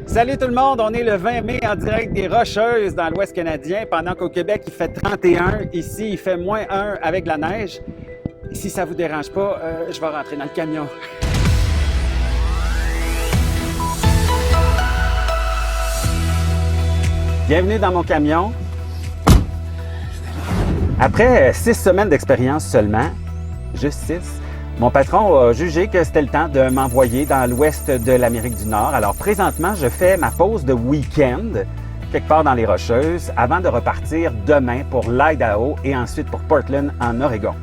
Salut tout le monde, on est le 20 mai en direct des Rocheuses dans l'Ouest canadien, pendant qu'au Québec il fait 31, ici il fait -1 avec la neige. Et si ça vous dérange pas, je vais rentrer dans le camion. Bienvenue dans mon camion. Après 6 semaines d'expérience seulement, juste 6, mon patron a jugé que c'était le temps de m'envoyer dans l'ouest de l'Amérique du Nord. Alors présentement, je fais ma pause de week-end quelque part dans les Rocheuses avant de repartir demain pour l'Idaho et ensuite pour Portland en Oregon.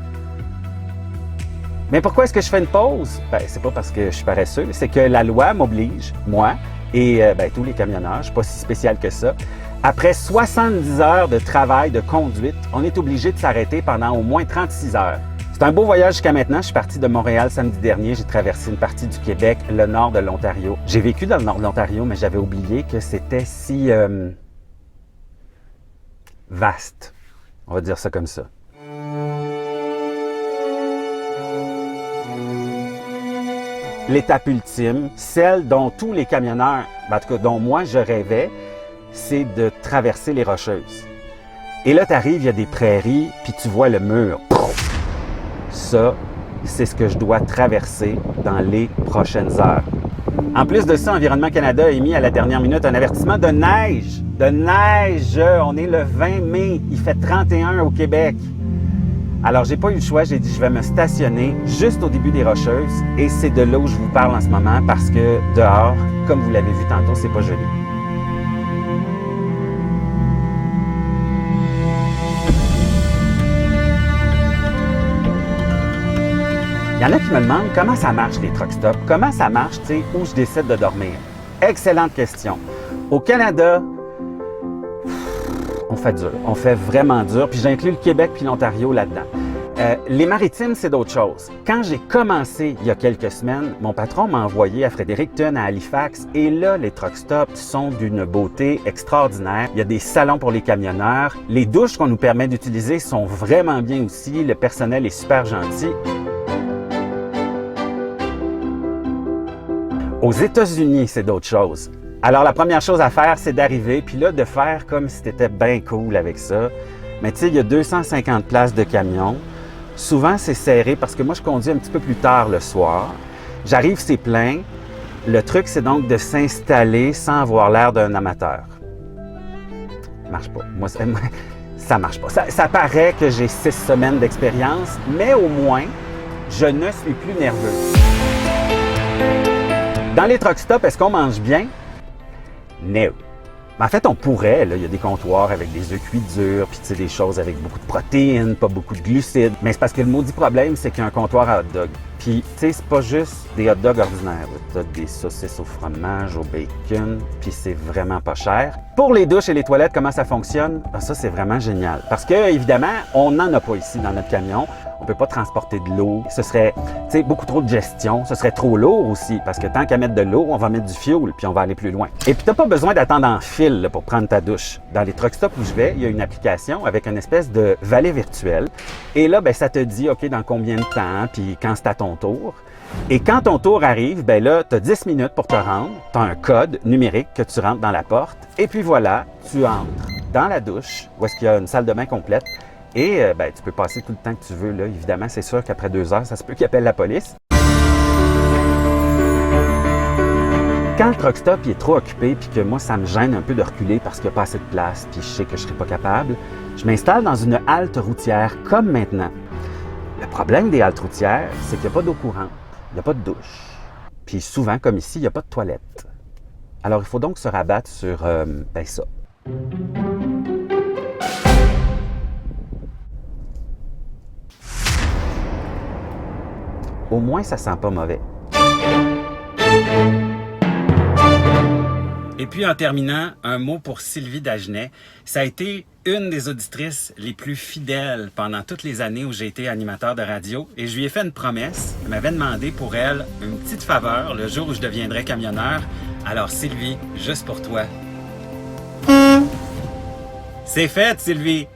Mais pourquoi est-ce que je fais une pause? C'est pas parce que je suis paresseux, c'est que la loi m'oblige, moi et tous les camionneurs, je suis pas si spécial que ça. Après 70 heures de travail de conduite, on est obligé de s'arrêter pendant au moins 36 heures. C'est un beau voyage jusqu'à maintenant. Je suis parti de Montréal samedi dernier. J'ai traversé une partie du Québec, le nord de l'Ontario. J'ai vécu dans le nord de l'Ontario, mais j'avais oublié que c'était si vaste. On va dire ça comme ça. L'étape ultime, celle dont tous les camionneurs, en tout cas dont moi je rêvais, c'est de traverser les Rocheuses. Et là, tu arrives, il y a des prairies, puis tu vois le mur. Ça, c'est ce que je dois traverser dans les prochaines heures. En plus de ça, Environnement Canada a émis à la dernière minute un avertissement de neige. De neige! On est le 20 mai, il fait 31 au Québec. Alors, j'ai pas eu le choix, j'ai dit je vais me stationner juste au début des Rocheuses et c'est de là où je vous parle en ce moment parce que dehors, comme vous l'avez vu tantôt, c'est pas joli. Il y en a qui me demandent comment ça marche les truck stops, comment ça marche, tu sais, où je décide de dormir. Excellente question. Au Canada, on fait dur, on fait vraiment dur, puis j'inclus le Québec puis l'Ontario là-dedans. Les maritimes, c'est d'autres choses. Quand j'ai commencé il y a quelques semaines, mon patron m'a envoyé à Fredericton, à Halifax, et là, les truck stops sont d'une beauté extraordinaire. Il y a des salons pour les camionneurs. Les douches qu'on nous permet d'utiliser sont vraiment bien aussi. Le personnel est super gentil. Aux États-Unis, c'est d'autres choses. Alors, la première chose à faire, c'est d'arriver, puis là, de faire comme si t'étais bien cool avec ça. Mais tu sais, il y a 250 places de camion. Souvent, c'est serré parce que moi, je conduis un petit peu plus tard le soir. J'arrive, c'est plein. Le truc, c'est donc de s'installer sans avoir l'air d'un amateur. Ça marche pas. Moi, ça marche pas. Ça paraît que j'ai 6 semaines d'expérience, mais au moins, je ne suis plus nerveux. Dans les truck stops, est-ce qu'on mange bien? No. En fait, on pourrait. Là, il y a des comptoirs avec des œufs cuits durs, puis tu sais, des choses avec beaucoup de protéines, pas beaucoup de glucides. Mais c'est parce que le maudit problème, c'est qu'il y a un comptoir à hot dog. Puis, tu sais, c'est pas juste des hot dogs ordinaires. Tu as des saucisses au fromage, au bacon, puis c'est vraiment pas cher. Pour les douches et les toilettes, comment ça fonctionne? Ah, ça, c'est vraiment génial. Parce que, évidemment, on n'en a pas ici dans notre camion. On peut pas transporter de l'eau. Ce serait, tu sais, beaucoup trop de gestion. Ce serait trop lourd aussi, parce que tant qu'à mettre de l'eau, on va mettre du fuel, puis on va aller plus loin. Et puis, t'as pas besoin d'attendre en file là, pour prendre ta douche. Dans les truck stops où je vais, il y a une application avec une espèce de valet virtuel. Et là, ça te dit, OK, dans combien de temps, puis quand c'est à ton tour. Et quand ton tour arrive, là, tu as 10 minutes pour te rendre. Tu as un code numérique que tu rentres dans la porte. Et puis voilà, tu entres dans la douche, où est-ce qu'il y a une salle de bain complète. Et tu peux passer tout le temps que tu veux. Là. Évidemment, c'est sûr qu'après 2 heures, ça se peut qu'il appelle la police. Quand le truck stop il est trop occupé puis que moi, ça me gêne un peu de reculer parce qu'il n'y a pas assez de place puis je sais que je ne serai pas capable, je m'installe dans une halte routière comme maintenant. Le problème des haltes routières, c'est qu'il n'y a pas d'eau courante, il n'y a pas de douche. Puis souvent, comme ici, il n'y a pas de toilette. Alors, il faut donc se rabattre sur ça. Au moins, ça sent pas mauvais. Et puis, en terminant, un mot pour Sylvie Dagenet. Ça a été une des auditrices les plus fidèles pendant toutes les années où j'ai été animateur de radio. Et je lui ai fait une promesse. Elle m'avait demandé pour elle une petite faveur le jour où je deviendrais camionneur. Alors, Sylvie, juste pour toi. C'est fait, Sylvie!